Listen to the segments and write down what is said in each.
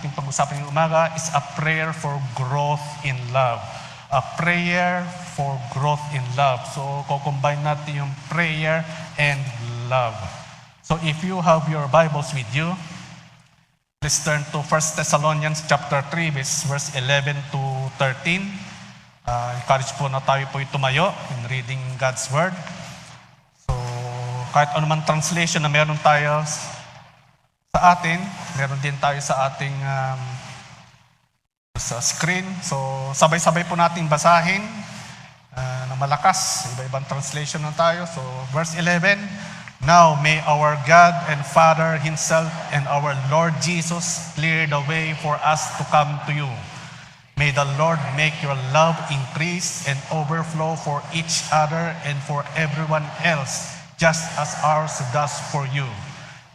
ating pag-usapan ngayong umaga is a prayer for growth in love. A prayer for growth in love. So, combine natin yung prayer and love. So, if you have your Bibles with you, please turn to 1 Thessalonians chapter 3, verse 11 to 13. Encourage po na tayo po tumayo in reading God's Word. So, kahit anuman translation na meron tayo sa atin, meron din tayo sa ating sa screen. So, sabay-sabay po nating basahin na malakas. Iba-ibang translation na tayo. So, verse 11, Now may our God and Father Himself and our Lord Jesus clear the way for us to come to you. May the Lord make your love increase and overflow for each other and for everyone else, just as ours does for you.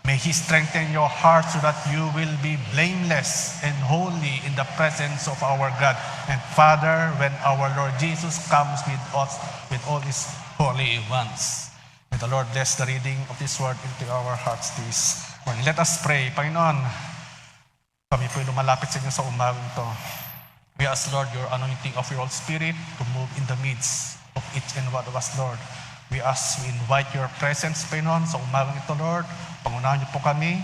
May He strengthen your heart so that you will be blameless and holy in the presence of our God and Father when our Lord Jesus comes with us, with all His holy ones. May the Lord bless the reading of this word into our hearts this morning. Let us pray. Panginoon, kami po lumalapit sa inyo sa umagang ito. We ask, Lord, your anointing of your Holy Spirit to move in the midst of each and one of us, Lord. We ask, we invite your presence, Panginoon, sa umagang ito, Lord. Pangunahan niyo po kami,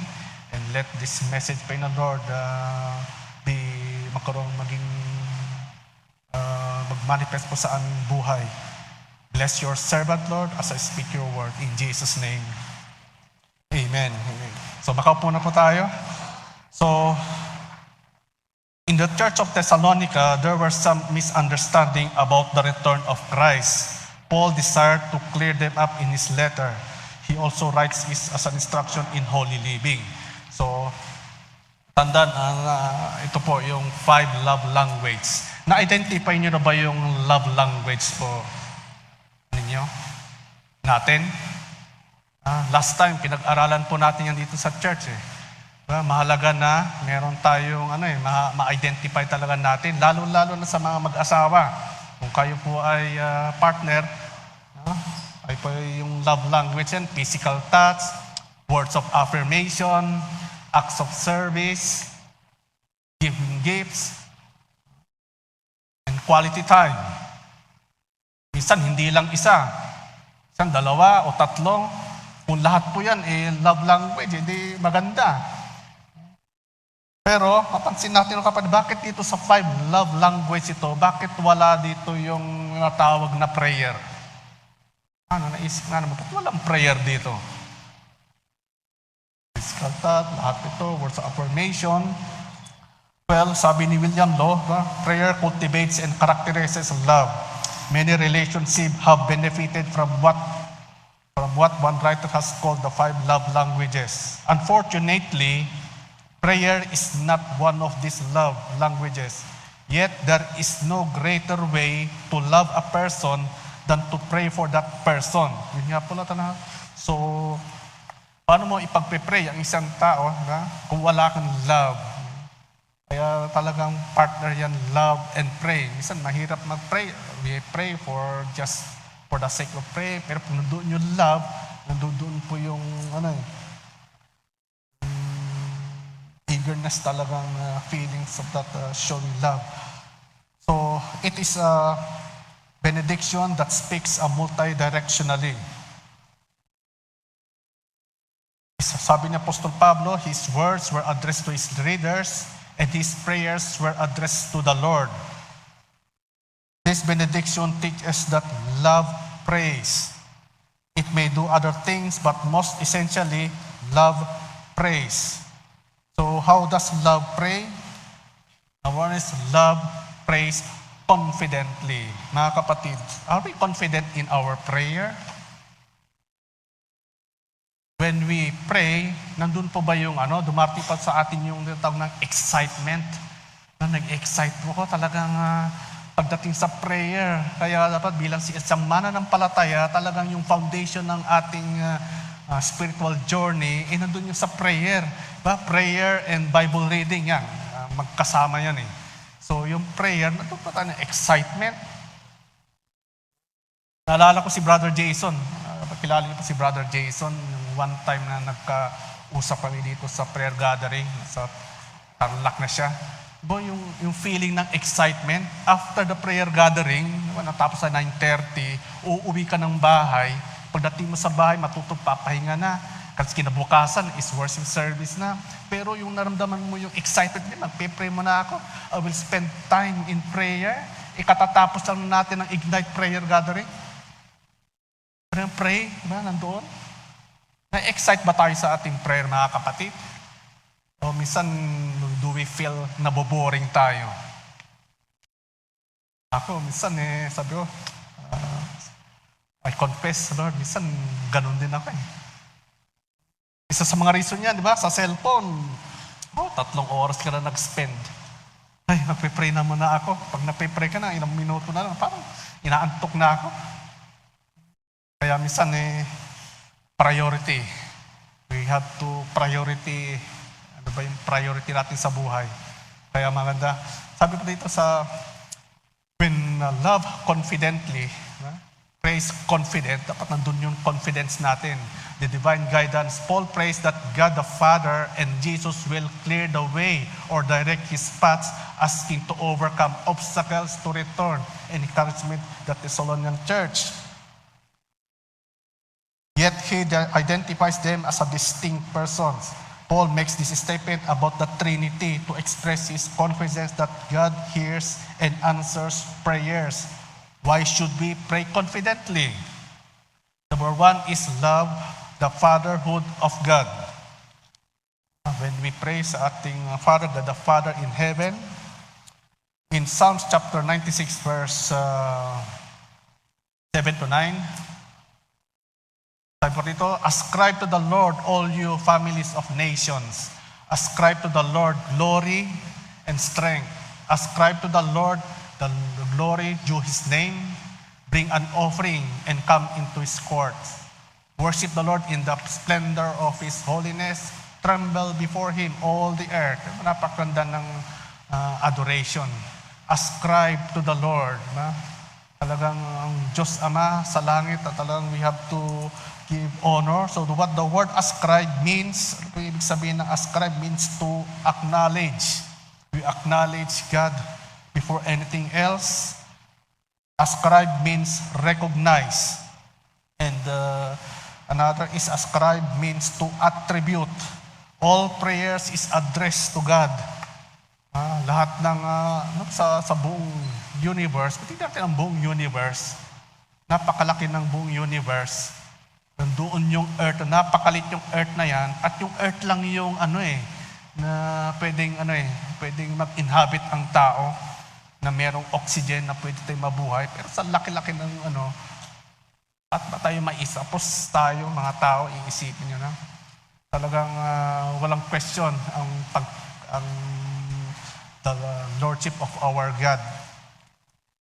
and let this message, Panginoon, Lord, mag-manifest po sa aming buhay. Bless your servant, Lord, as I speak your word. In Jesus' name, Amen. Amen. So, makaupo na po tayo. So, in the church of Thessalonica, there were some misunderstanding about the return of Christ. Paul desired to clear them up in his letter. He also writes this as an instruction in holy living. So, tandaan, ito po yung 5 love language. Na-identify nyo na ba yung love language po ninyo? Natin? Last time, pinag-aralan po natin yan dito sa church. Mahalaga na meron tayong ma-identify talaga natin, lalo-lalo na sa mga mag-asawa. Kung kayo po ay partner, ay po yung love language yan, physical touch, words of affirmation, acts of service, giving gifts, and quality time. Minsan, hindi lang isa. Minsan, 2 o 3. Kung lahat po yan, love language, hindi maganda. Pero, mapansin natin kapag bakit dito sa 5 love language ito, bakit wala dito yung natawag na prayer? Naisip nga naman, bakit walang prayer dito? Physical touch, lahat ito, words of affirmation. Well, sabi ni William Law, prayer cultivates and characterizes love. Many relationships have benefited from what one writer has called the 5 love languages. Unfortunately, prayer is not one of these love languages. Yet, there is no greater way to love a person than to pray for that person. Yun nga po natin. So, paano mo ipagpe-pray ang isang tao kung wala kang love? Kaya talagang partner yan, love and pray. Minsan mahirap mag-pray. We pray for the sake of pray. Pero kung nandoon yung love, nandoon po yung eagerness talagang feelings of that showing love. So, it is a benediction that speaks multi-directionally. Sabi ni Apostol Pablo, his words were addressed to his readers and his prayers were addressed to the Lord. This benediction teaches that love prays. It may do other things, but most essentially, love prays. So how does love pray? One is love prays confidently. Mga kapatid, are we confident in our prayer? When we pray, nandun po ba yung dumarating pa sa atin yung tawag ng excitement? Nag-excite po ko talagang pagdating sa prayer. Kaya dapat bilang isang mananampalataya, talagang yung foundation ng ating spiritual journey, nandun yung sa prayer. Prayer and Bible reading yan. Magkasama yan . So, yung prayer, nandun pa tayo ng excitement. Naalala ko si Brother Jason. Kilala niyo po si Brother Jason. One time na nagka-usap kami dito sa prayer gathering. tarlac na siya. Bo, yung feeling ng excitement, after the prayer gathering, natapos sa 9:30, uuwi ka ng bahay, pagdating mo sa bahay, matutog, papahinga na, kasi kinabukasan is worship service na. Pero yung naramdaman mo yung excitement, magpe-pray mo na ako, I will spend time in prayer. Ikatatapos lang natin ang Ignite Prayer Gathering. Pray, diba, nandoon? Na-excite ba tayo sa ating prayer, mga kapatid? O minsan, do we feel naboboring tayo? Ako, minsan sabi ko, I confess, Lord, minsan ganun din ako eh. Isa sa mga reason yan, di ba? Sa cellphone, 3 oras ka na nag-spend. Ay, magpe-pray na muna ako. Pag napipray ka na, ilang minuto na lang, parang inaantok na ako. Kaya minsan priority. We have to priority. Ano ba yung priority natin sa buhay? Kaya maganda. Sabi ko dito sa, when love confidently, praise confident, dapat nandun yung confidence natin. The divine guidance. Paul prays that God the Father and Jesus will clear the way or direct His paths, asking to overcome obstacles to return and encouragement the Thessalonian church. Yet he identifies them as a distinct persons. Paul makes this statement about the Trinity to express his confidence that God hears and answers prayers. Why should we pray confidently? Number 1 is love, the fatherhood of God. When we pray sa ating Father, God the Father in heaven, in Psalms chapter 96 verse 7 to 9, sabi po dito, ascribe to the Lord all you families of nations. Ascribe to the Lord glory and strength. Ascribe to the Lord the glory due His name. Bring an offering and come into His courts. Worship the Lord in the splendor of His holiness. Tremble before Him all the earth. Napakaganda ng adoration. Ascribe to the Lord. Talagang ang Diyos Ama sa langit, talagang we have to give honor. So what the word ascribe means, ano ibig sabihin ng ascribe means to acknowledge. We acknowledge God before anything else. Ascribe means recognize. And another is ascribe means to attribute. All prayers is addressed to God. Lahat ng sa buong universe, pati natin ang buong universe, napakalaki ng buong universe. Nandoon yung earth, napakalit yung earth na yan, at yung earth lang yung na pwedeng mag-inhabit ang tao, na merong oxygen na pwede tayong mabuhay. Pero sa laki-laki ng at ba tayo maisa? Tapos tayo, mga tao, iisipin nyo na. Talagang walang question the Lordship of our God.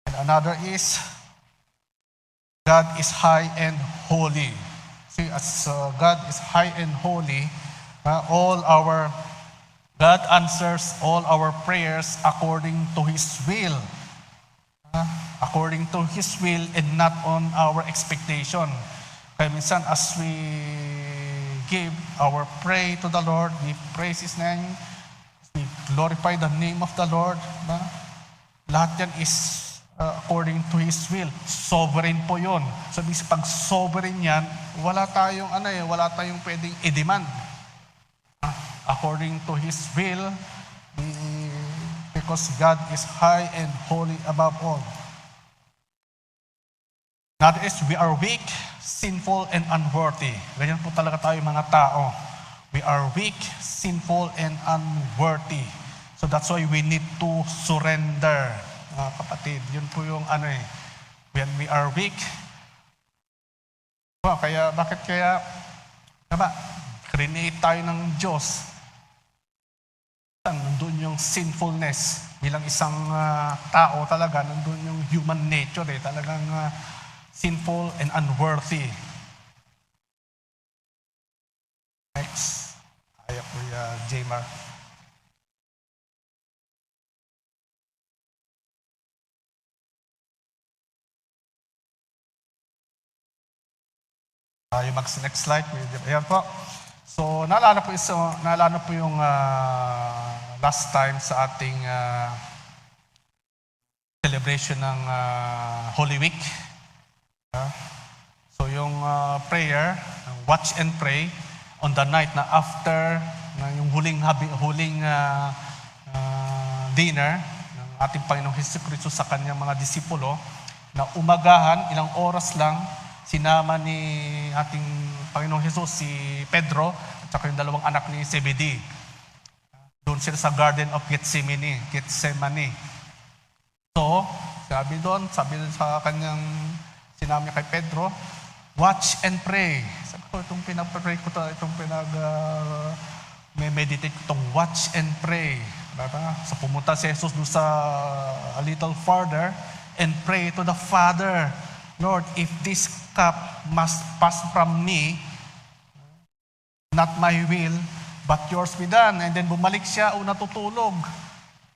And another is, God is high and holy. See, as God is high and holy, God answers all our prayers according to His will. According to His will and not on our expectation. Kaya minsan as we give our pray to the Lord, we praise His name, we glorify the name of the Lord, lahat yan is according to His will. Sovereign po yun. So, pag sovereign yan, wala tayong pwedeng i-demand. According to His will, because God is high and holy above all. That is, we are weak, sinful, and unworthy. Ganyan po talaga tayo mga tao. We are weak, sinful, and unworthy. So that's why we need to surrender. Kapatid, yun po yung when we are weak. Bakit kaya create tayo ng Diyos? Nandun yung sinfulness. Bilang isang tao talaga, nandun yung human nature talagang sinful and unworthy. Next. Ayaw ko J-Mar. Yung next slide. Ayan po. So, naalala po yung last time sa ating celebration ng Holy Week. So yung prayer, watch and pray on the night na after yung huling dinner ng ating Panginoong Jesucristo sa kanyang mga disipulo, na umagahan, ilang oras lang, sinama ni ating Panginoong Jesus si Pedro at saka yung dalawang anak ni Zebedee. Doon sila sa Garden of Gethsemane. So, sabi doon sa kanyang sinama kay Pedro, watch and pray. Sabi ko, itong pinag-pray ko, meditate ko itong watch and pray. Diba? So pumunta si Jesus doon sa a little farther and pray to the Father, Lord, if this cup must pass from me, not my will, but yours be done. And then bumalik siya, natutulog.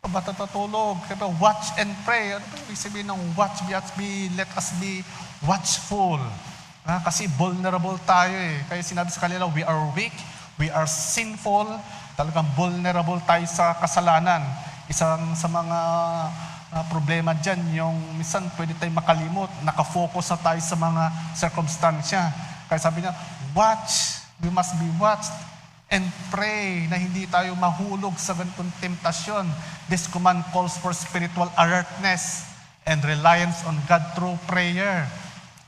Ba't natutulog? Watch and pray. Ano ba yung sabihin ng watch? Let us be watchful. Kasi vulnerable tayo eh. Kaya sinabi sa kanila, we are weak, we are sinful, talagang vulnerable tayo sa kasalanan. Isang sa mga problema dyan, yung minsan pwede tayong makalimot, nakafocus na tayo sa mga circumstansya. Kaya sabi niya, watch, we must be watched, and pray na hindi tayo mahulog sa ganitong temptasyon. This command calls for spiritual alertness and reliance on God through prayer,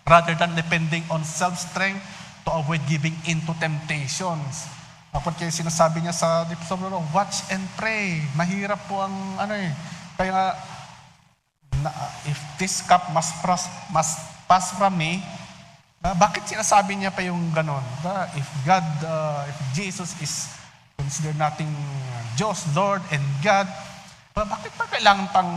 rather than depending on self-strength to avoid giving in to temptations. Kapag kaya sinasabi niya sa watch and pray. Mahirap po ang Kaya, if this cup must pass from me, bakit sinasabi niya pa yung ganon? If Jesus is considered nating Diyos, Lord, and God, bakit pa kailangan pang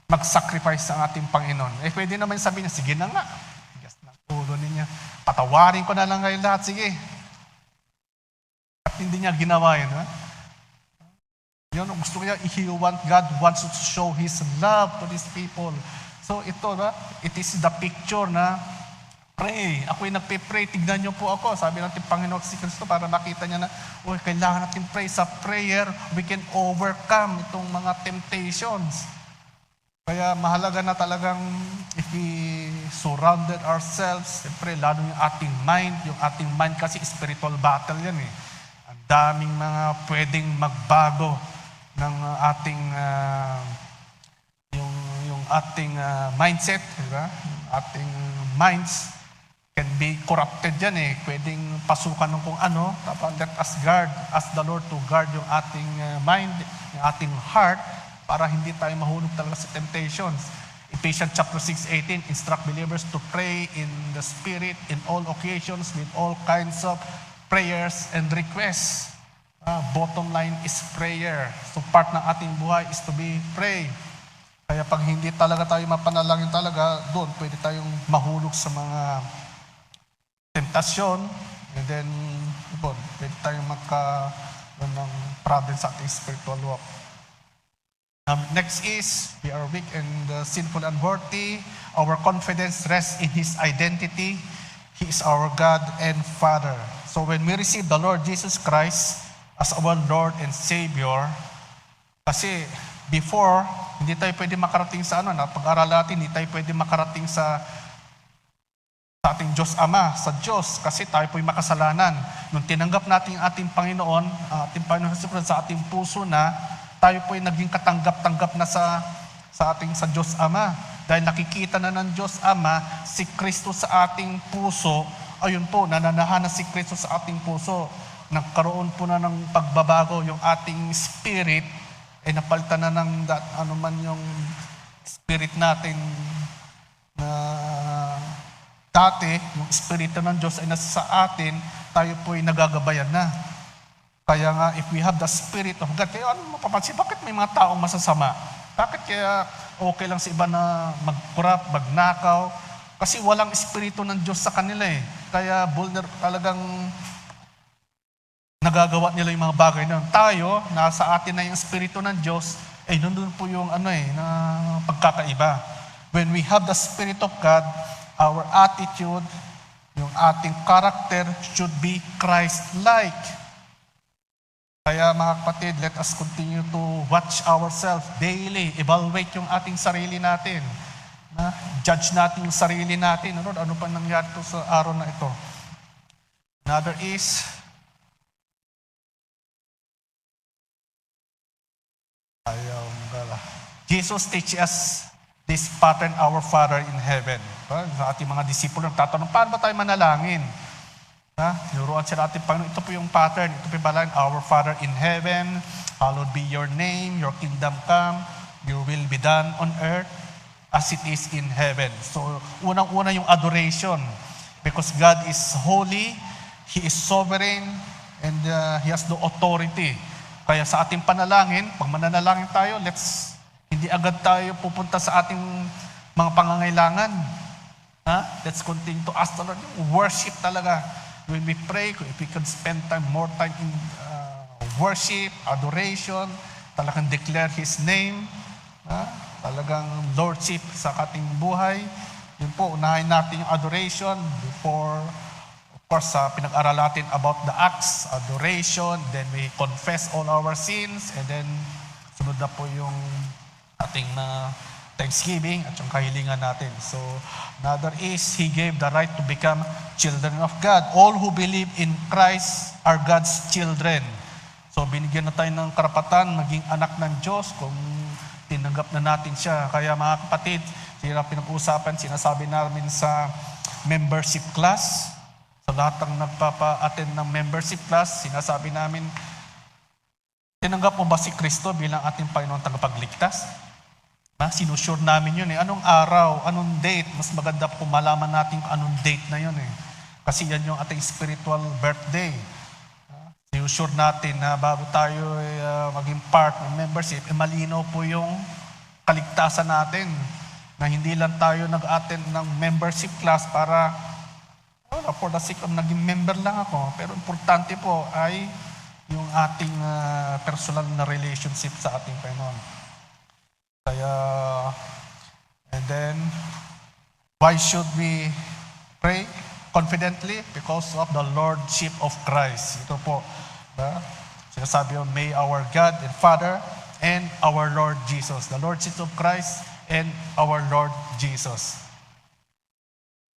mag-sacrifice ang ating Panginoon? Pwede naman sabihin niya, sige na nga. Tigas ng ulo niya. Patawarin ko na lang kayo lahat, sige. At hindi niya ginawa yun. Yun, gusto niya, God wants to show His love to these people. So ito, it is the picture na pray. Ako'y nagpe-pray, tignan niyo po ako. Sabi natin Panginoon si Kristo para makita niya na, kailangan natin pray. Sa prayer, we can overcome itong mga temptations. Kaya mahalaga na talagang if we surrounded ourselves, siyempre, lalo yung ating mind kasi spiritual battle yan eh. Ang daming mga pwedeng magbago ng ating yung ating mindset, diba? Ating minds can be corrupted yan eh. Pwedeng pasukan ng kung ano. Let us ask the Lord to guard yung ating mind, yung ating heart, para hindi tayo mahulog talaga sa temptations. Ephesians chapter 6:18, instruct believers to pray in the Spirit in all occasions with all kinds of prayers and requests. Bottom line is prayer. So part ng ating buhay is to be pray. Kaya pag hindi talaga tayo mapanalangin talaga, doon pwede tayong mahulog sa mga temptasyon, and then pwede tayong magkaroon ng problem sa ating spiritual walk. Next is, we are weak and sinful and worthy. Our confidence rests in His identity. He is our God and Father. So when we receive the Lord Jesus Christ as our Lord and Savior, kasi before, hindi tayo pwede makarating sa pag-aral natin, hindi tayo pwede makarating sa ating Diyos Ama, sa Diyos, kasi tayo po'y makasalanan. Nung tinanggap natin ang ating Panginoon, sa ating puso na, tayo po'y naging katanggap-tanggap na sa Diyos Ama. Dahil nakikita na ng Diyos Ama, si Kristo sa ating puso, ayun po, nananahan na si Kristo sa ating puso. Nagkaroon po na ng pagbabago yung ating spirit, napalitan na ng yung spirit natin na dati, yung espiritu ng Diyos ay nasa sa atin, tayo po'y nagagabayan na. Kaya nga, if we have the Spirit of God, kaya mapapansin, bakit may mga taong masasama? Bakit kaya okay lang sa iba na mag-corrupt, magnakaw? Kasi walang espiritu ng Diyos sa kanila eh. Kaya talagang nagagawa nila yung mga bagay na tayo, nasa atin na yung espiritu ng Diyos, nandun po yung na pagkakaiba. When we have the Spirit of God, our attitude, yung ating character should be Christ-like. Kaya mga kapatid, let us continue to watch ourselves daily, evaluate yung ating sarili natin. Judge natin yung sarili natin. Ano pa nangyari to sa araw na ito? Another is, Jesus teaches us this pattern, our Father in heaven. Sa ating mga disipulo, tatanong, paano ba tayo manalangin? Tinuruan sila ating Panginoon, ito po yung pattern, ito po yung balan, our Father in heaven, hallowed be your name, your kingdom come, your will be done on earth as it is in heaven. So, unang-una yung adoration, because God is holy, He is sovereign, and He has the authority. Kaya sa ating panalangin, pag mananalangin tayo, hindi agad tayo pupunta sa ating mga pangangailangan. Let's continue to ask the Lord, worship talaga. When we pray, if we could spend more time in worship, adoration, talagang declare His name, talagang lordship sa ating buhay. Yun po, unahin natin yung adoration before, of course, pinag-aral natin about the acts, adoration, then we confess all our sins, and then sunod na po yung ating thanksgiving at yung kahilingan natin. So, another is, He gave the right to become children of God. All who believe in Christ are God's children. So, binigyan na tayo ng karapatan maging anak ng Diyos kung tinanggap na natin siya. Kaya mga kapatid, pinag-uusapan, sinasabi namin sa membership class, sa lahat ng nagpapa-attend ng membership class, sinasabi namin, tinanggap mo ba si Kristo bilang ating Panginoon tagapagligtas? Sinusure namin yun. Anong araw, anong date? Mas maganda kung malaman natin kung anong date na yun. Kasi yan yung ating spiritual birthday. Sinusure natin na bago tayo maging part ng membership, malinaw po yung kaligtasan natin. Na hindi lang tayo nag-attend ng membership class para for the sake of naging member lang ako. Pero importante po ay yung ating personal na relationship sa ating Panginoon. Kaya, and then, why should we pray confidently? Because of the Lordship of Christ. Ito po, sinasabi yung, may our God and Father and our Lord Jesus. The Lordship of Christ and our Lord Jesus.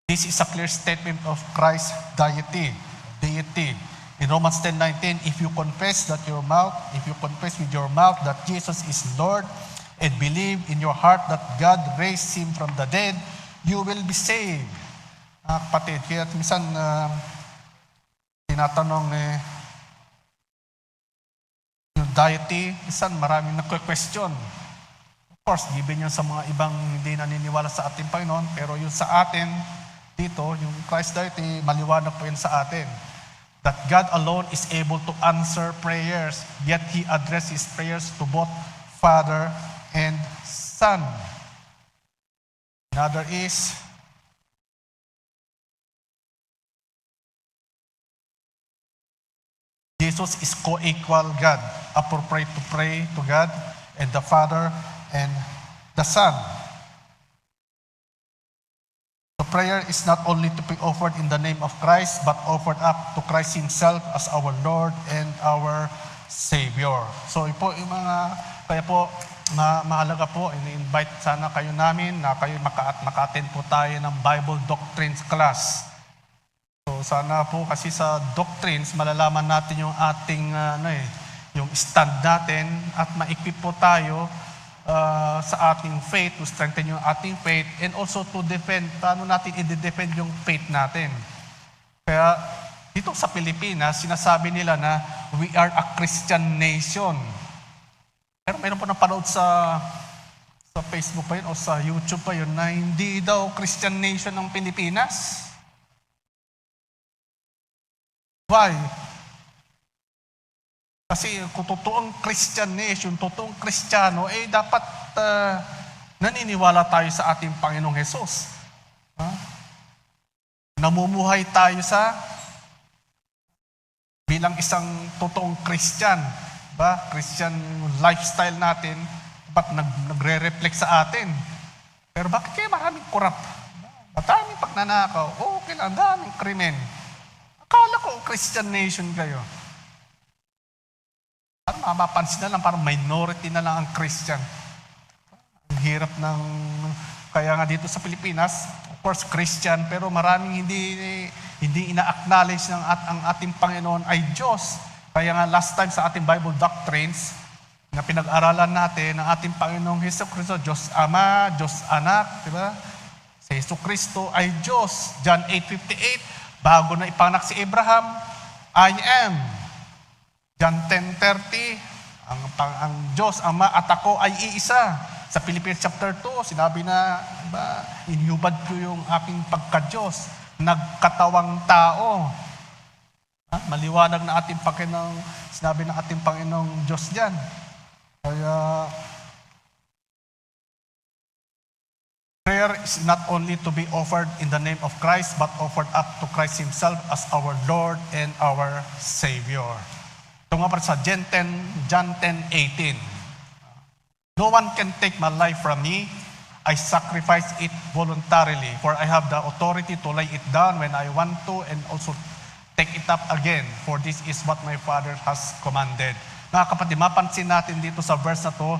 This is a clear statement of Christ's deity. In Romans 10:19, if you confess with your mouth that Jesus is Lord, and believe in your heart that God raised Him from the dead, you will be saved. Kapatid, kaya minsan tinatanong yung deity, minsan maraming nagque-question. Of course, given yun sa mga ibang hindi naniniwala sa ating Panginoon, pero yung sa atin, dito, yung Christ deity, maliwanag po yun sa atin. That God alone is able to answer prayers, yet He addresses prayers to both Father and Son. Another is, Jesus is co-equal God, appropriate to pray to God and the Father and the Son. The prayer is not only to be offered in the name of Christ, but offered up to Christ Himself as our Lord and our Savior. So, kaya po, mahalaga po, ini-invite sana kayo namin na kayo maka-attend po tayo ng Bible Doctrines class. So sana po kasi sa doctrines, malalaman natin yung ating yung stand natin at ma-equip po tayo sa ating faith, to strengthen yung ating faith, and also to defend, paano natin i-defend yung faith natin. Kaya dito sa Pilipinas, sinasabi nila na we are a Christian nation. Pero mayroon po napanood sa Facebook pa yun o sa YouTube pa yun na hindi daw Christian nation ng Pilipinas. Why? Kasi kung totoong Christian nation, totoong Kristiyano, dapat naniniwala tayo sa ating Panginoong Hesus. Namumuhay tayo bilang isang totoong Christian. Christian lifestyle natin, ba't nagre-reflect sa atin? Pero bakit kaya maraming corrupt? Maraming pagnanakaw? Okay lang, daming krimen. Akala ko Christian nation kayo. mapapansin na lang, parang minority na lang ang Christian. Ang hirap ng, kaya nga dito sa Pilipinas, of course Christian, pero maraming hindi ina-acknowledge ang ating Panginoon ay Diyos. Kaya nga last time sa ating Bible doctrines, na pinag-aralan natin ng ating Panginoong Hesus Kristo, Diyos Ama, Diyos Anak, di ba? Si Hesus Kristo ay Diyos. John 8:58, bago na ipanganak si Abraham, I am. John 10:30, ang Diyos, Ama at ako ay iisa. Sa Philippians chapter 2, sinabi na, diba, inihubad ko yung aking pagka-Diyos, nagkatawang tao. Maliwanag na ating Panginoong, sinabi ng ating Panginoong Diyos diyan. Kaya, prayer is not only to be offered in the name of Christ, but offered up to Christ Himself as our Lord and our Savior. Ito nga pa sa John 10:18. No one can take my life from me. I sacrifice it voluntarily, for I have the authority to lay it down when I want to and also take it up again, for this is what my Father has commanded. Mga kapatid, mapansin natin dito sa verse na to,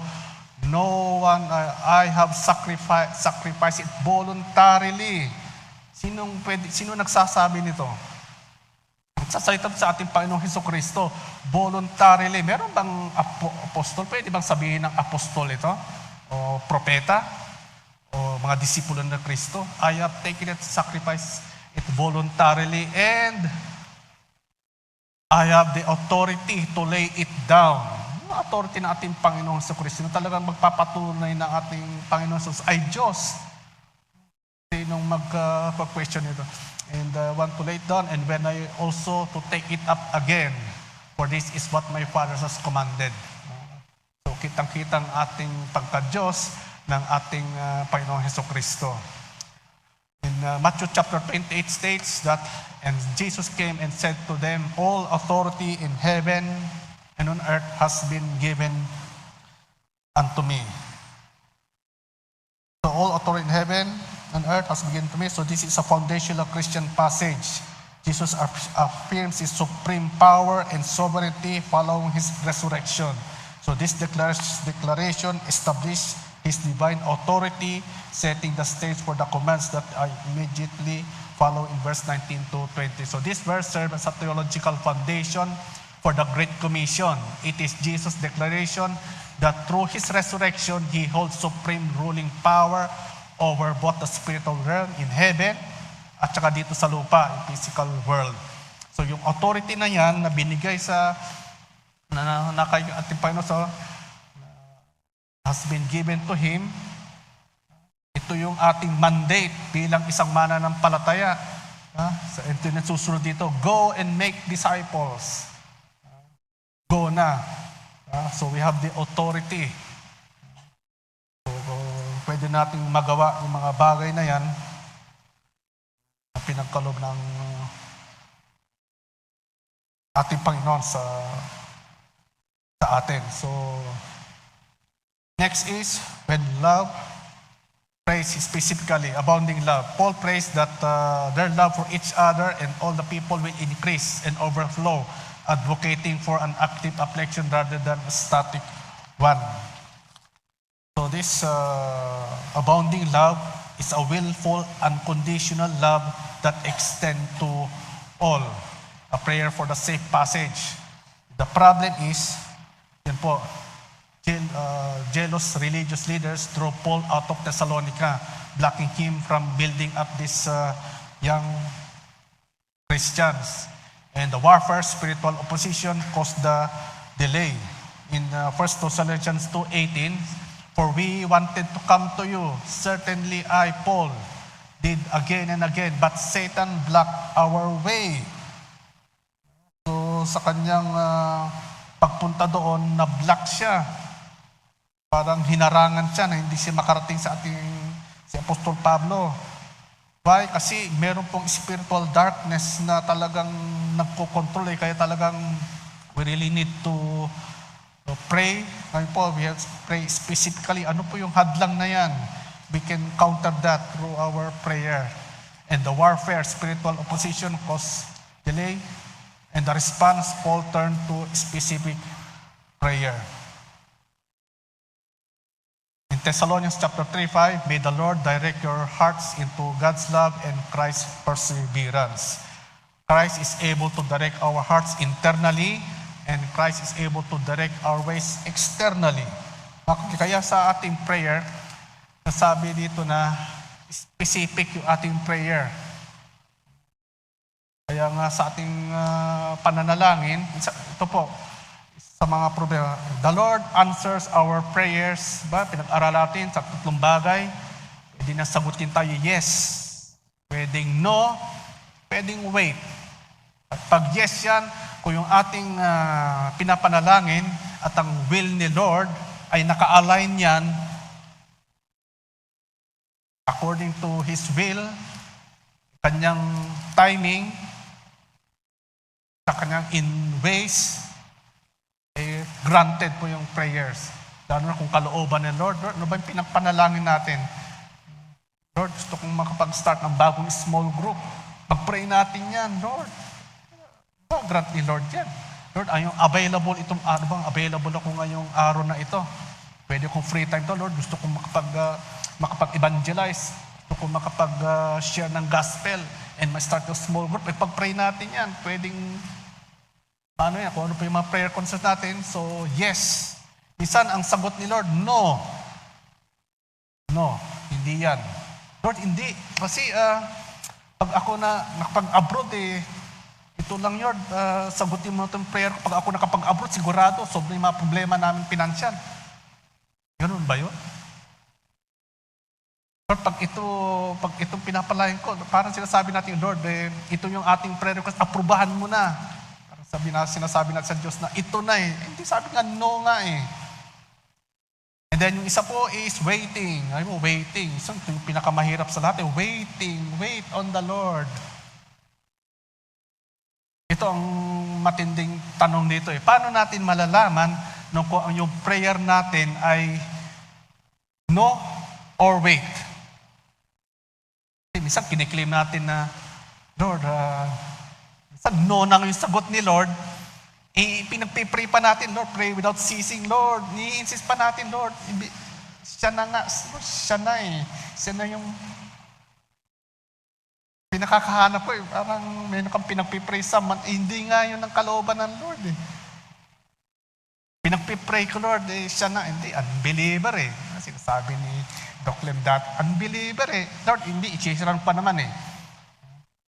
no one, I have sacrificed it voluntarily. Sino nagsasabi nito? Nagsasalita sa ating Panginoong Hesukristo, voluntarily. Meron bang apostol? Pwede bang sabihin ng apostol ito? O propeta? O mga disipulo ng Kristo? I have taken it, sacrifice it voluntarily, and I have the authority to lay it down. Yung authority ng ating Panginoong Hesukristo na talagang magpapatunay ng ating Panginoong Jesus ay Diyos. Sinong mag-question ito? And want to lay it down, and when I also to take it up again, for this is what my Father has commanded. So kitang-kitang ating pagka-Diyos ng ating Panginoong Hesukristo. In Matthew chapter 28 states that, and Jesus came and said to them, all authority in heaven and on earth has been given unto me. So all authority in heaven and earth has been given to me. So this is a foundational Christian passage. Jesus affirms His supreme power and sovereignty following His resurrection. So this declaration established His divine authority, setting the stage for the commands that I immediately follow in verse 19 to 20. So this verse serves as a theological foundation for the Great Commission. It is Jesus' declaration that through His resurrection, He holds supreme ruling power over both the spiritual realm in heaven at saka dito sa lupa, in physical world. So yung authority na yan na binigay sa kay ating Panginoon has been given to Him. Ito yung ating mandate bilang isang mananampalataya. So ito yung susunod dito, go and make disciples. Go na. So we have the authority. So pwede nating magawa yung mga bagay na yan na pinagkaloob ng ating Panginoon sa atin. So next is when love, praise specifically, abounding love. Paul prays that their love for each other and all the people will increase and overflow, advocating for an active affection rather than a static one. So this abounding love is a willful, unconditional love that extends to all. A prayer for the safe passage. The problem is, yan po, jealous religious leaders drove Paul out of Thessalonica, blocking him from building up these young Christians. And the warfare, spiritual opposition caused the delay. In 1 Thessalonians 2:18, for we wanted to come to you, certainly I, Paul, did again and again, but Satan blocked our way. So sa kanyang pagpunta doon, na-block siya. Parang hinarangan siya na hindi siya makarating sa si Apostol Pablo. Why? Kasi meron pong spiritual darkness na talagang nagko-control kaya talagang we really need to pray. Ngayon po, we have to pray specifically. Ano po yung hadlang na yan? We can counter that through our prayer. And the warfare, spiritual opposition cause delay. And the response, Paul turned to specific prayer. In Thessalonians chapter 3:5, may the Lord direct your hearts into God's love and Christ's perseverance. Christ is able to direct our hearts internally, and Christ is able to direct our ways externally. Kaya sa ating prayer, nasabi dito na specific yung ating prayer. Kaya nga sa ating pananalangin, ito po, sa mga problema, the Lord answers our prayers. Pinag-aral natin sa tatlong bagay. Pwede na sagutin tayo, yes. Pwedeng no, pwedeng wait. At pag yes yan, kung yung ating pinapanalangin at ang will ni Lord ay naka-align yan according to His will, kanyang timing, sa kanyang in ways, granted po yung prayers. Lalo na kung kalooban ng Lord, ano ba yung pinapanalangin natin? Lord, gusto kong makapag-start ng bagong small group. Pag-pray natin yan, Lord. Grant ni Lord yan. Lord, available itong araw bang? Available ako ngayong araw na ito. Pwede kong free time to, Lord. Gusto kong makapag-evangelize. Gusto kong makapag-share ng gospel and ma-start yung small group. Pag-pray natin yan, pwedeng kung ano pa yung mga prayer concerns natin. So, yes. Minsan, ang sagot ni Lord, no. No, hindi yan. Lord, hindi. Kasi, pag ako nakapag-abroad, ito lang, Lord, sagutin mo itong prayer. Pag ako nakapag-abroad, sigurado, sobrang yung mga problema namin pinansyal. Ganun ba yun? Lord, pag itong pinapalayan ko, parang sinasabi natin, Lord, ito yung ating prayer request, aprubahan mo na. Sinasabi natin sa Diyos na ito na Hindi sabi nga, no nga And then yung isa po is waiting. Waiting. So, ito yung pinakamahirap sa lahat. Waiting. Wait on the Lord. Ito ang matinding tanong dito. Paano natin malalaman kung yung prayer natin ay no or wait? Minsan kiniklaim natin na, Lord, no na yung sagot ni Lord, pinagpipray pa natin, Lord, pray without ceasing, Lord. Ni-insist pa natin, Lord, siya na nga, siya na Siya na yung pinakakahanap ko Parang meron kang pinagpipray sa hindi nga yun ang kalooban ng Lord Pinagpipray ko, Lord, siya na, hindi, unbeliever Sinasabi ni Doc Lem unbeliever Lord, hindi, i-sharean pa naman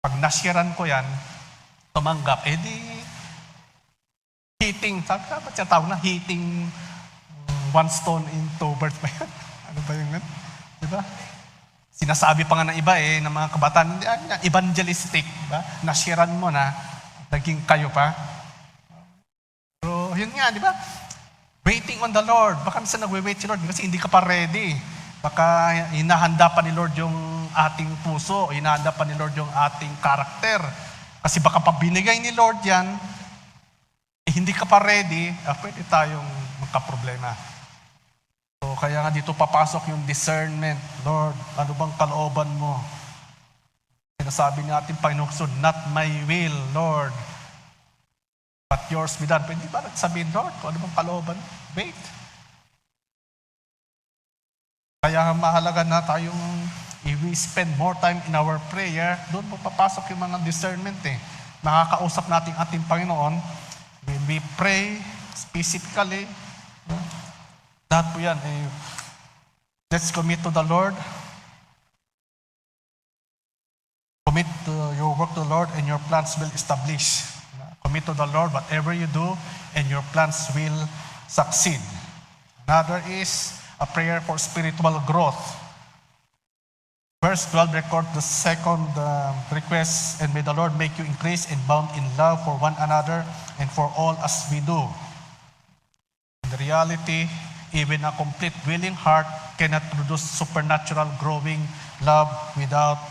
Pag nasharean ko yan, tumanggap, di hitting, sabi ka ba siya tawag na hitting one stone in two birds ba yan? Ano ba yung diba? Sinasabi pa nga ng iba ng mga kabataan, evangelistic, ba? Nashiran mo na, naging kayo pa. Pero yun nga, di ba? Waiting on the Lord. Baka minsan nagwe-wait si Lord kasi hindi ka pa ready. Baka hinahanda pa ni Lord yung ating puso, hinahanda pa ni Lord yung ating karakter. Kasi baka pa binigay ni Lord yan, hindi ka pa ready, pwede tayong magka-problema. So, kaya nga dito papasok yung discernment. Lord, ano bang kalooban mo? Sinasabi natin, Panginoon, not my will, Lord, but yours be done. Pwede ba nagsabihin, Lord, kung ano bang kalooban? Wait. Kaya mahalaga na tayong we spend more time in our prayer, doon po papasok yung mga discernment Nakakausap natin ating Panginoon. When we pray specifically, lahat po yan. Let's commit to the Lord. Commit to your work to the Lord and your plans will establish. Commit to the Lord whatever you do and your plans will succeed. Another is a prayer for spiritual growth. Verse 12 records the second request, and may the Lord make you increase and bound in love for one another and for all as we do. In reality, even a complete willing heart cannot produce supernatural growing love without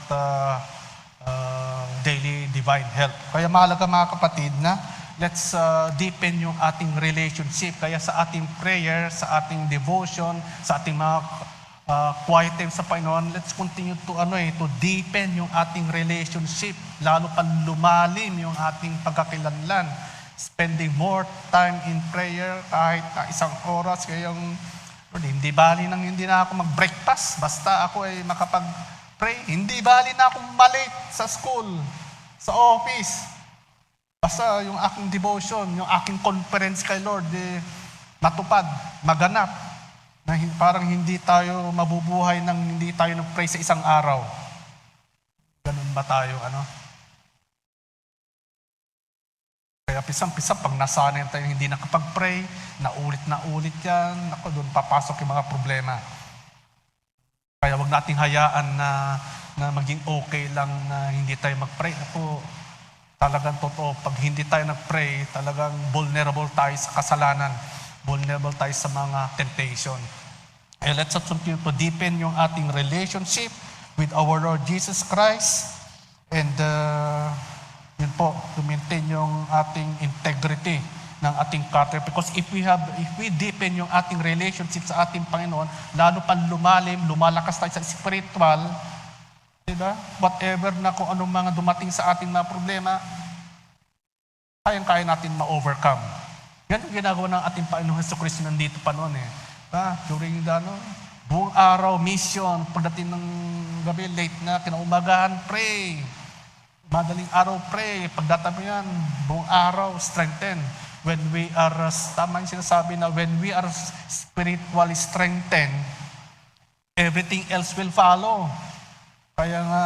daily divine help. Kaya mahalaga mga kapatid na let's deepen yung ating relationship. Kaya sa ating prayer, sa ating devotion, sa ating mga quiet time sa Panginoon, let's continue to deepen yung ating relationship, lalo pa lumalim yung ating pagkakilanlan. spending more time in prayer kahit na isang oras. Kaya Lord, hindi bali nang hindi na ako mag-breakfast, basta ako ay makapag-pray. Hindi bali na akong malate sa school, sa office. Basta yung aking devotion, yung aking conference kay Lord, matupad, maganap. Na parang hindi tayo mabubuhay nang hindi tayo nag-pray sa isang araw. Ganun ba tayo, Kaya pisang-pisang, pag nasanay tayo hindi nakapag-pray, naulit yan, ako doon papasok yung mga problema. Kaya wag nating hayaan na maging okay lang na hindi tayo mag-pray. Ako, talagang totoo, pag hindi tayo nag-pray, talagang vulnerable tayo sa kasalanan. Vulnerable tayo sa mga temptation. Let's continue to deepen yung ating relationship with our Lord Jesus Christ. And yun po, to maintain yung ating integrity ng ating character. Because if we deepen yung ating relationship sa ating Panginoon, lalo pa lumalakas tayo sa spiritual, diba? Whatever na kung anong mga dumating sa ating mga problema, kayang-kaya natin ma-overcome. Yan ang ginagawa ng ating Panginoon Jesucristo nandito pa noon During buong araw, mission, pagdating ng gabi, late na, kinaumagahan, pray. Madaling araw, pray. Pagdating yan, buong araw, strengthen. When we are, tama yung sinasabi na, when we are spiritually strengthened, everything else will follow. Kaya nga,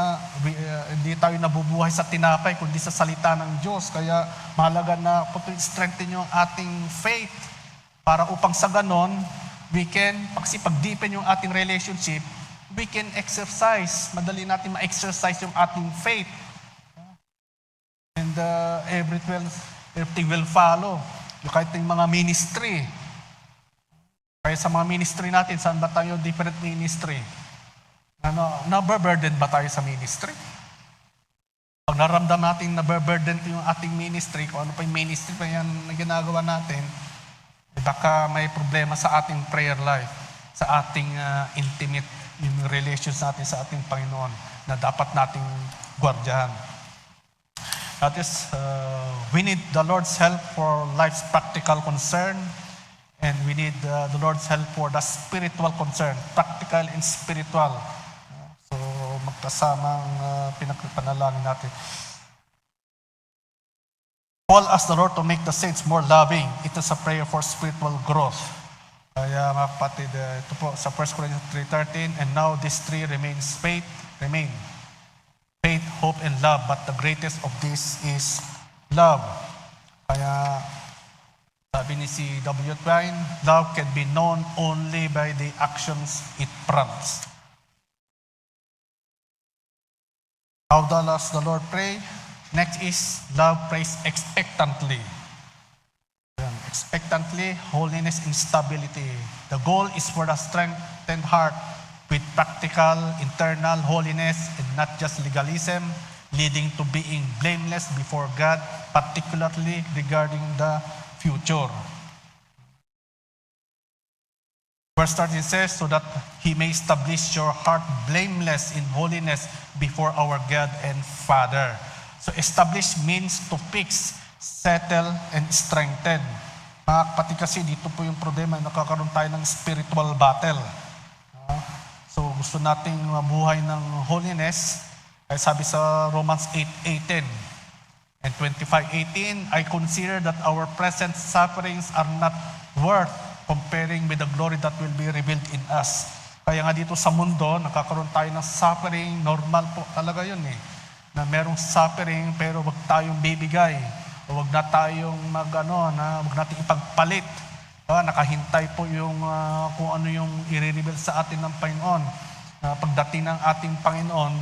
hindi tayo nabubuhay sa tinapay, kundi sa salita ng Diyos. Kaya mahalaga na strengthen yung ating faith para upang sa ganon, we can, pag-deepen yung ating relationship, we can exercise. Madali natin ma-exercise yung ating faith. And everything will follow. Yung kahit yung mga ministry. Kaya sa mga ministry natin, saan ba tayo different ministry? Nababurden ba tayo sa ministry? Pag naramdam natin nababurden yung ating ministry, kung ano pa yung ministry pa yan na ginagawa natin, baka may problema sa ating prayer life, sa ating intimate yung relations natin sa ating Panginoon na dapat nating gwardiyahan. That is, we need the Lord's help for life's practical concern, and we need the Lord's help for the spiritual concern, practical and spiritual. So, magkasamang pinagpanalangin natin. Paul asked the Lord to make the saints more loving. It is a prayer for spiritual growth. Kaya mga kapatid, ito po sa 1 Corinthians 3:13, and now these three remain. Faith, hope, and love, but the greatest of these is love. Kaya sabi ni si W. Twain, love can be known only by the actions it prompts. How does the Lord pray? Next is love prays expectantly. Expectantly, holiness and stability. The goal is for the strengthened heart with practical, internal holiness and not just legalism, leading to being blameless before God, particularly regarding the future. Verse 13 says, so that He may establish your heart blameless in holiness before our God and Father. So establish means to fix, settle, and strengthen. Mga kapatid kasi dito po yung problema, nakakaroon tayo ng spiritual battle. So gusto nating mabuhay ng holiness, ay sabi sa Romans 8:18 and 25:18, I consider that our present sufferings are not worth comparing with the glory that will be revealed in us. Kaya nga dito sa mundo, nakakaroon tayo ng suffering, normal po talaga yun na merong suffering, pero wag tayong bibigay, o wag na tayong wag nating ipagpalit. Nakahintay po yung kung ano yung i-reveal sa atin ng Panginoon. Pagdating ng ating Panginoon,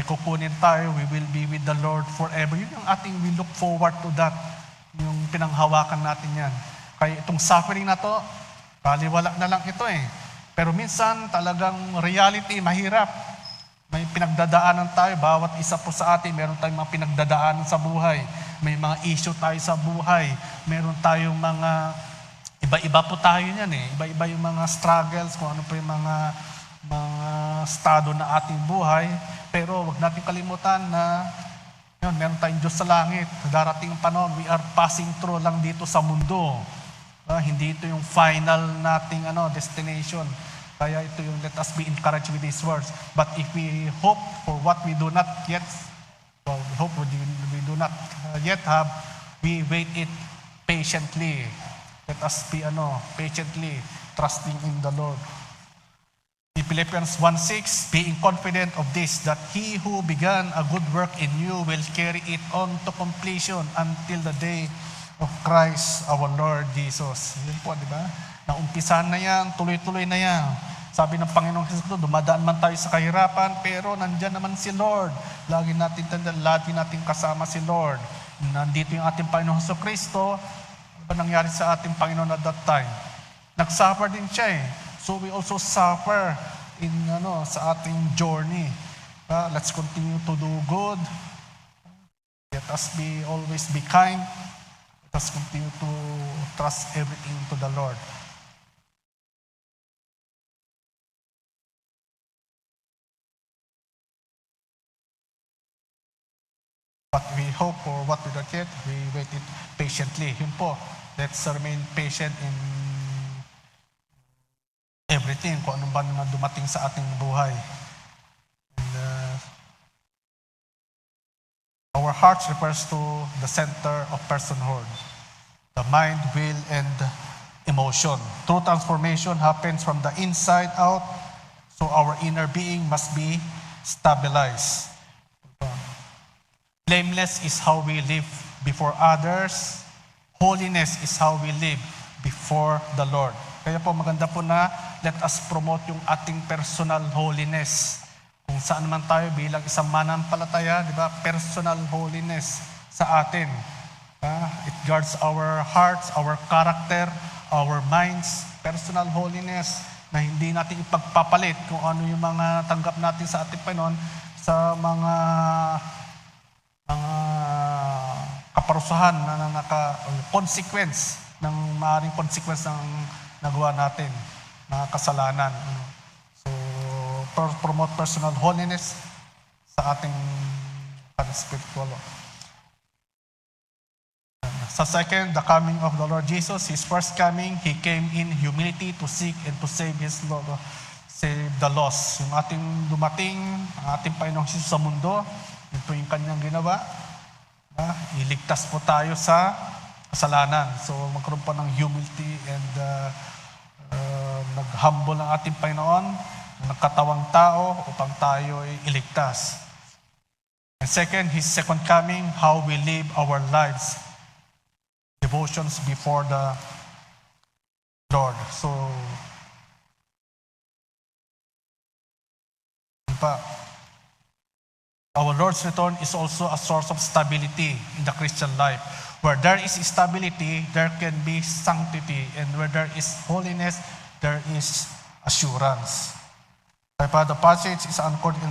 kukunin tayo, we will be with the Lord forever. Yun yung ating, we look forward to that. Yung pinanghawakan natin yan. Kaya itong suffering na to, baliwala na lang ito Pero minsan talagang reality, mahirap. May pinagdadaanan tayo, bawat isa po sa atin, meron tayong mga pinagdadaanan sa buhay. May mga issue tayo sa buhay. Meron tayong mga iba-iba po tayo niyan Iba-iba yung mga struggles, kung ano po yung mga estado na ating buhay. Pero wag natin kalimutan na Yun, meron tayong Diyos sa langit. Darating ang panahon, we are passing through lang dito sa mundo. Hindi ito yung final nating destination. Kaya ito yung let us be encouraged with these words. But if we hope for what we do not yet, we hope we do not yet have, we wait it patiently. Let us be patiently trusting in the Lord. In Philippians 1:6, being confident of this, that he who began a good work in you will carry it on to completion until the day of Christ our Lord Jesus. Yun po, di ba? Naumpisahan na yan, tuloy-tuloy na yan. Sabi ng Panginoong Kristo, dumadaan man tayo sa kahirapan, pero nandyan naman si Lord. Lagi natin tandaan, lagi natin kasama si Lord. Nandito yung ating Panginoong Kristo. Ano ba nangyari sa ating Panginoon at that time? Nag-suffer din siya eh. So we also suffer in sa ating journey. Let's continue to do good. Let us always be kind. Let us continue to trust everything to the Lord. What we hope for, what we don't get, we wait it patiently. Yun po. Let's remain patient in everything, kung ano ba naman dumating sa ating buhay. And, our hearts refers to the center of personhood, the mind, will, and emotion. True transformation happens from the inside out, so our inner being must be stabilized. Blameless is how we live before others. Holiness is how we live before the Lord. Kaya po maganda po na let us promote yung ating personal holiness. Kung saan man tayo bilang isang manampalataya, di ba? Personal holiness sa atin. It guards our hearts, our character, our minds. Personal holiness na hindi natin ipagpapalit kung ano yung mga tanggap natin sa ating Panginoon sa mga kaparusahan na consequence ng maaaring consequence ng nagawa natin, mga kasalanan. So, promote personal holiness sa ating spiritual. Sa second, the coming of the Lord Jesus, His first coming, He came in humility to seek and to save save the lost. Yung ating dumating, ang ating Panginoong Jesus sa mundo, ito yung kanyang ginawa. Iligtas po tayo sa kasalanan. So, magkaroon po ng humility and nag-humble ang ating Panginoon, nagkatawang tao upang tayo ay iligtas. And second, His second coming, how we live our lives, devotions before the Lord. So, our Lord's return is also a source of stability in the Christian life. Where there is stability, there can be sanctity. And where there is holiness, there is assurance. Kaya the passage is anchored in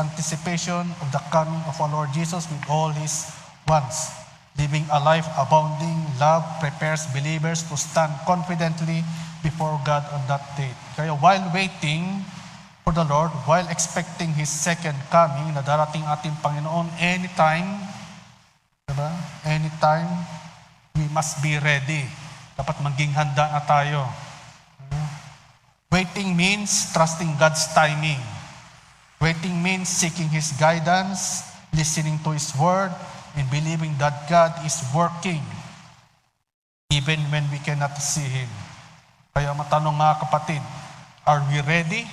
anticipation of the coming of our Lord Jesus with all His ones. Living a life abounding love prepares believers to stand confidently before God on that day. Kaya while waiting for the Lord, while expecting His second coming na darating ating Panginoon anytime, diba? Anytime, we must be ready. Dapat maging handa na tayo. Waiting means trusting God's timing. Waiting means seeking His guidance, listening to His word, and believing that God is working even when we cannot see Him. Kaya matanong mga kapatid, are we ready?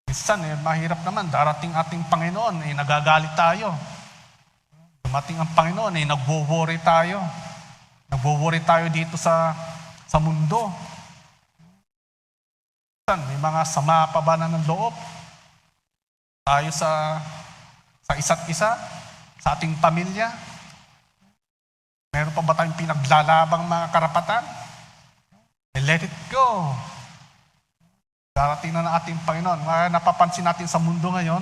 Minsan, mahirap naman, darating ating Panginoon, nagagalit tayo. Dumating ang Panginoon, nagwo-worry tayo. Nagwo-worry tayo dito sa mundo. May mga sama pa ba na ng loob? Tayo sa isa't isa, sa ating pamilya. Meron pa ba tayong pinaglalabang mga karapatan? Let it go. Darating na ng ating Panginoon. Napapansin natin sa mundo ngayon,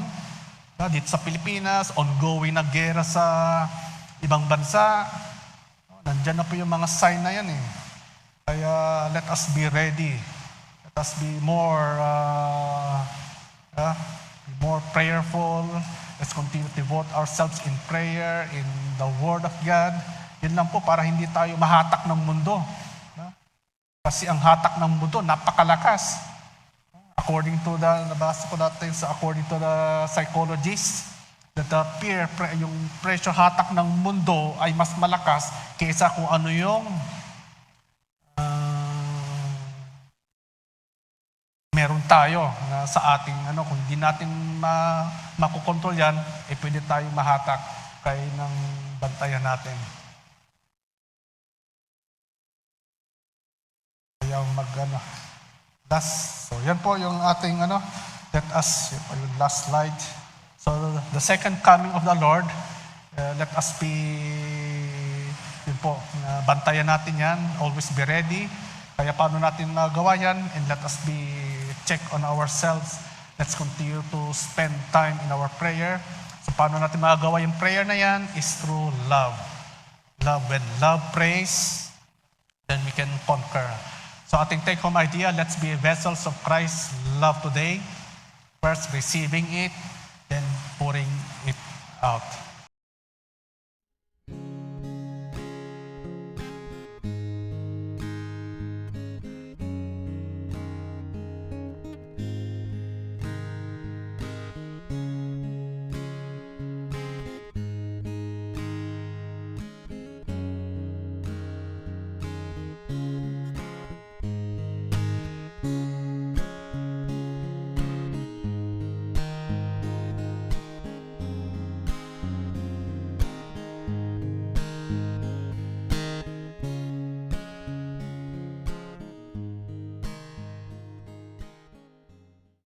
dito sa Pilipinas, ongoing na gera sa ibang bansa. Nandyan na po yung mga sign na yan eh. Kaya let us be ready. Let us be more prayerful. Let's continue to devote ourselves in prayer, in the Word of God. Yun lang po para hindi tayo mahatak ng mundo. Kasi ang hatak ng mundo, napakalakas. According to nabasa ko natin according to the psychologists, that yung pressure hatak ng mundo ay mas malakas kaysa kung ano yung meron tayo na sa ating kung hindi natin makukontrol yan, pwede tayong mahatak kaya ng bantayan natin. Kaya last. So yan po yung ating let us, yung last slide. So the second coming of the Lord, let us be, yun po, bantayan natin yan, always be ready. Kaya paano natin magawa yan? And let us be check on ourselves. Let's continue to spend time in our prayer. So paano natin magagawa yung prayer na yan? Is through love. Love. When love prays, then we can conquer. So ating take-home idea, let's be vessels of Christ's love today. First, receiving it, then pouring it out.